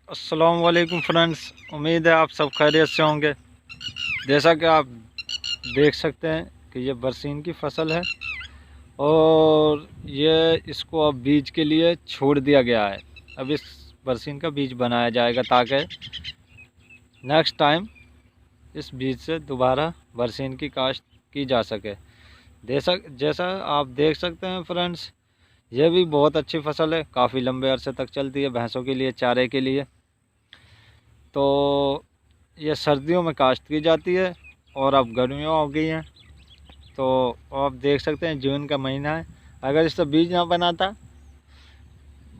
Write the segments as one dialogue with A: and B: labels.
A: अस्सलाम वालेकुम फ्रेंड्स, उम्मीद है आप सब खैरियत से होंगे। जैसा कि आप देख सकते हैं कि ये बरसीन की फसल है और ये इसको अब बीज के लिए छोड़ दिया गया है। अब इस बरसीन का बीज बनाया जाएगा ताकि नेक्स्ट टाइम इस बीज से दोबारा बरसीन की काश्त की जा सके। जैसा आप देख सकते हैं फ्रेंड्स, ये भी बहुत अच्छी फसल है, काफ़ी लंबे अरसे तक चलती है भैंसों के लिए, चारे के लिए। तो ये सर्दियों में काश्त की जाती है और अब गर्मियों हो गई हैं, तो आप देख सकते हैं जून का महीना है। अगर इससे बीज ना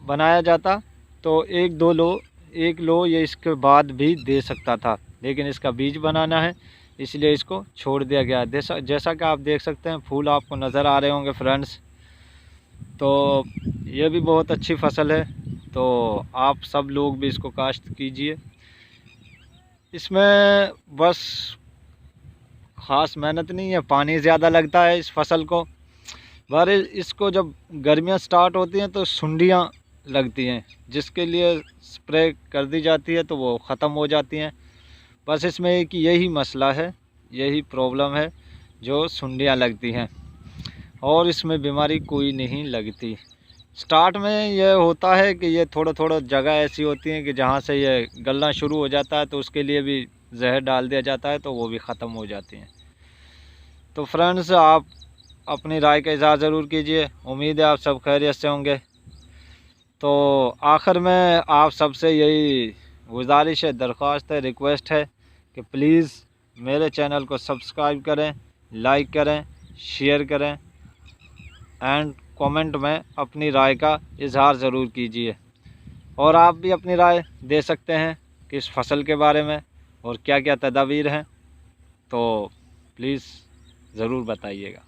A: बनाया जाता तो एक लो ये इसके बाद भी दे सकता था, लेकिन इसका बीज बनाना है इसलिए इसको छोड़ दिया गया। जैसा कि आप देख सकते हैं फूल आपको नज़र आ रहे होंगे फ्रेंड्स। तो ये भी बहुत अच्छी फसल है, तो आप सब लोग भी इसको काश्त कीजिए। इसमें बस ख़ास मेहनत नहीं है, पानी ज़्यादा लगता है इस फसल को। बारिश इसको जब गर्मियाँ स्टार्ट होती हैं तो सुंडियाँ लगती हैं, जिसके लिए स्प्रे कर दी जाती है तो वो ख़त्म हो जाती हैं। बस इसमें एक यही मसला है, यही प्रॉब्लम है जो सुंडियाँ लगती हैं, और इसमें बीमारी कोई नहीं लगती। स्टार्ट में ये होता है कि ये थोड़ा जगह ऐसी होती है कि जहाँ से ये गलना शुरू हो जाता है तो उसके लिए भी जहर डाल दिया जाता है, तो वो भी ख़त्म हो जाती हैं। तो फ्रेंड्स, आप अपनी राय का इज़हार ज़रूर कीजिए। उम्मीद है आप सब खैरियत से होंगे। तो आखिर में आप सबसे यही गुजारिश है, दरख्वास्त है, रिक्वेस्ट है कि प्लीज़ मेरे चैनल को सब्सक्राइब करें, लाइक करें, शेयर करें एंड कमेंट में अपनी राय का इज़हार ज़रूर कीजिए। और आप भी अपनी राय दे सकते हैं कि इस फसल के बारे में और क्या क्या तदाबीर हैं, तो प्लीज़ ज़रूर बताइएगा।